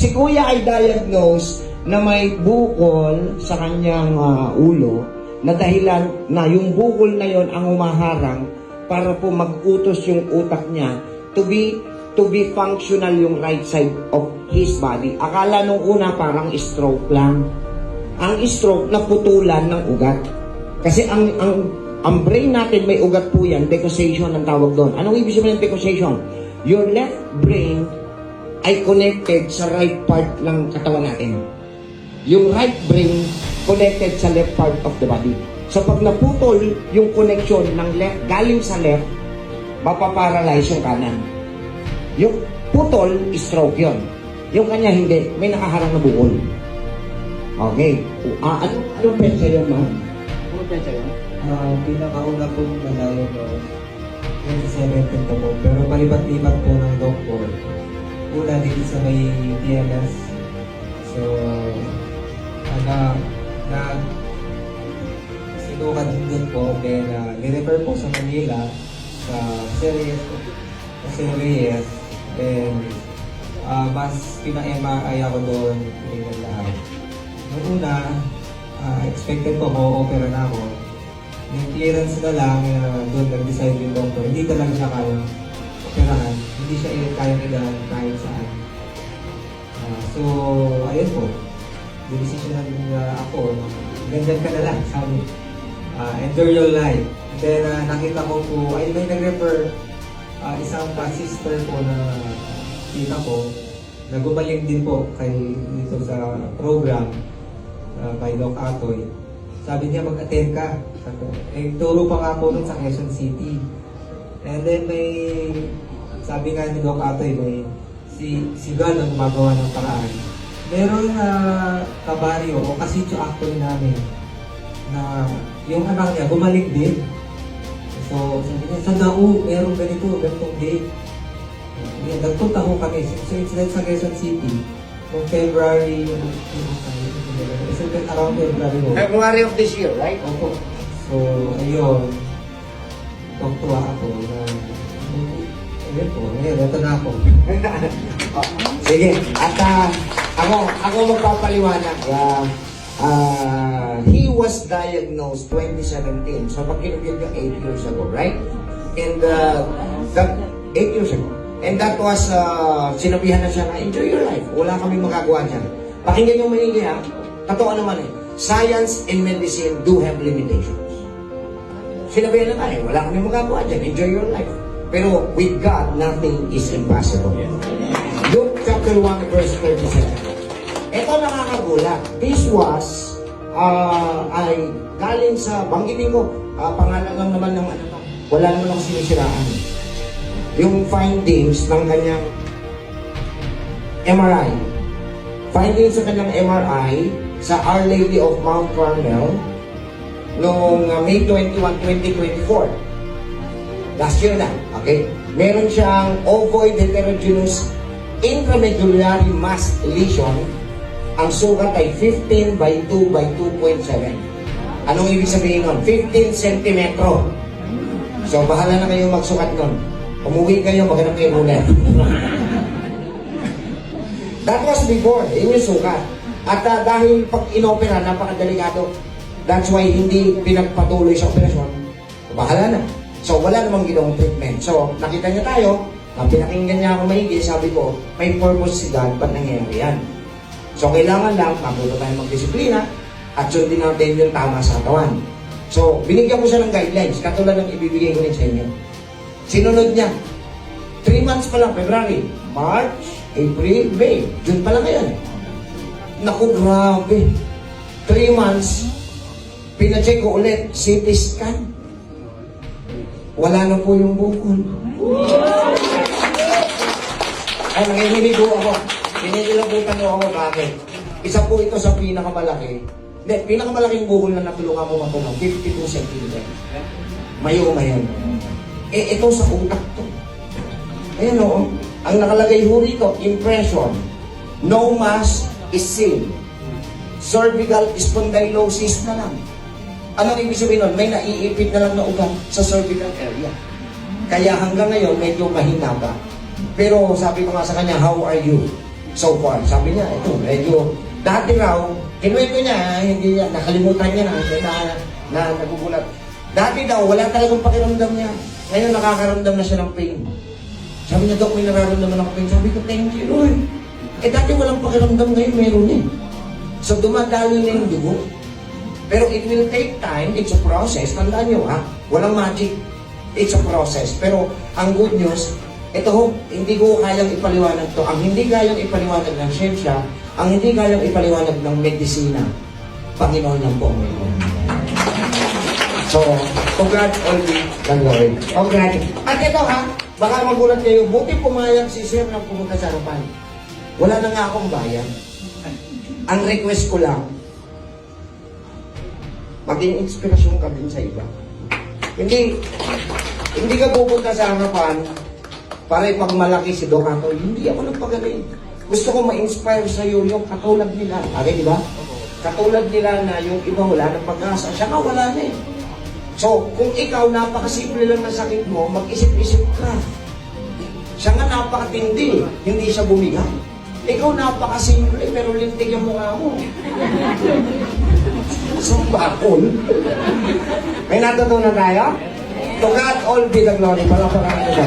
Si kuya ay diagnose na may bukol sa kanyang ulo na dahilan na yung bukol na yon ang umaharang para po mag-utos yung utak niya to be functional yung right side of his body. Akala nung una parang stroke lang. Ang stroke na putulan ng ugat. Kasi ang brain natin may ugat po yan, decussation ang tawag doon. Anong ibig sabihin ng decussation? Your left brain ay connected sa right part ng katawan natin. Yung right brain connected sa left part of the body. So pag naputol yung connection ng left, galing sa left, mapaparalyze yung kanan. Yung putol, stroke yun. Yung kanya hindi, may nakaharang na bukol. Okay. Anong pensa yun, ma'am? Anong pensa yun? Pinakauna po malayo ko, 2017 po. Pero palipat-lipat po ng doktor. Una dito sa may TMS. So, sinukat din po. Then, nirefer po sa Manila sa Reyes. And, mas pina-MRI ako doon. Tingnan lahat. Noong una, expected ko opera na ako. Yung clearance na lang, doon nag-decide yung doctor. Hindi talaga siya kaya operahan. Hindi siya kaya nilahan kahit saan. So, ayun po. Decision na ako, ganyan ka na lang, sabi. Enjoy your life. Then, nakita ko po, ay may nag-refer isang sister po na tita ko, na gumaling din po dito sa program kay Doc Atoy. Sabi niya, mag-attend ka. Turo pa nga po nun sa Quezon City. And then sabi nga ni Doc Atoy, si God ang gumagawa ng paraan. Meron kabaryo o kasityo actually namin na yung anak niya gumaling din. So sabi niya, sa Dao, meron ganitong date. Nagpunta ko kami. So it's like sa Quezon City. Noong February, around February of this year, right? Opo. So, ayun. Tuwa ako na, ayun po, ito na ako. Sige, at ako magpapaliwanag. He was diagnosed 2017. So, pag kinugid niya 8 years ago, right? And that 8 years ago. And that was, sinabihan na siya na, enjoy your life. Wala kami magagawa dyan. Pakinggan yung maigi ha. Totoo naman eh. Science and medicine do have limitations. Sinabihan na tayo, wala kami magagawa dyan. Enjoy your life. Pero with God, nothing is impossible. Luke chapter 1 verse 37. Ito nakakagulat. This was, ay galing sa, banggitin ko, pangalan lang naman ng ano to. Wala naman akong sinisiraan. Yung findings ng kanyang MRI. Findings sa kanyang MRI sa Our Lady of Mount Carmel noong May 21, 2024. Last year na, okay? Meron siyang ovoid heterogeneous intramedullary mass lesion. Ang sukat ay 15 by 2 by 2.7. Anong ibig sabihin nun? 15 cm. So, bahala na kayong magsukat nun. Umuwi kayo, maghanap kayo ruler. That was before. Yun yung sukat. At dahil pag inopera, napakadelikado. That's why hindi pinagpatuloy sa operasyon. Bahala na. So, wala namang ginawang treatment. So, nakita niyo tayo, pinakinggan niya ako maigi, sabi ko, may purpose si God, ba't nangyayari yan? So, kailangan lang, patuto tayo magdisiplina, at sundin natin yung tama sa katawan. So, binigyan ko siya ng guidelines, katulad ng ibibigay ko rin sa inyo. Sinunod niya. 3 months pa lang, February, March, April, May. June pa lang ngayon. Naku, grabe. 3 months, pina-check ko ulit, CT scan. Wala na po yung bukol. Ay, nanginiligo ako. Pinililabutan niyo ako, bakit? Isa po ito sa pinakamalaki. Hindi, pinakamalaking bukol na natulungan mo matulong, 52 cm. Mayoma yan. Eh, ito sa utak to. Ayan o, ang nakalagay ho rito, impression. No mass is seen. Cervical spondylosis na lang. Anong ibig sabihin nun? May naiipit na lang na ugat sa cervical area. Kaya hanggang ngayon, medyo mahina pa. Pero sabi ko nga sa kanya, how are you? so far. Sabi niya, ito, medyo, dati raw, kinuwento niya, hindi niya, nakalimutan niya na nagugulat. Dati daw, wala talagang pakiramdam niya. Ngayon, nakakaramdam na siya ng pain. Sabi niya, Dok, may nararamdaman ng pain. Sabi ko, thank you, Lord. Dati walang pakiramdam, ngayon meron eh. So, dumadalo na yung dugo. Pero it will take time, it's a process. Tandaan nyo ha, walang magic. It's a process. Pero ang good news, ito ho, hindi ko kayang ipaliwanag to. Ang hindi kayang ipaliwanag ng siyensya, ang hindi kayang ipaliwanag ng medisina, Panginoon lang po. So, congrats all the Lord. Congrats. At ito ha, baka magulat kayo, buti pumayag si Sir nang pumunta sa harapan. Wala na nga akong bayan. Ang request ko lang, maging inspirasyon ka din sa iba. Hindi ka pupunta sa harapan para ipagmalaki si Docato. Hindi ako nagpagaling. Gusto ko ma-inspire sa iyo yung katulad nila. Okay, di ba? Katulad nila na yung iba wala ng pag-asa. Siya ka wala na eh. So, kung ikaw napakasimple lang ng sakit mo, mag-isip-isip ka. Siya nga napakatindi. Hindi siya bumigay. Ikaw napakasimple pero lintig ang mukha mo. Sumbakol. May natutunan tayo? To God all be the glory. Palapakan ko ba?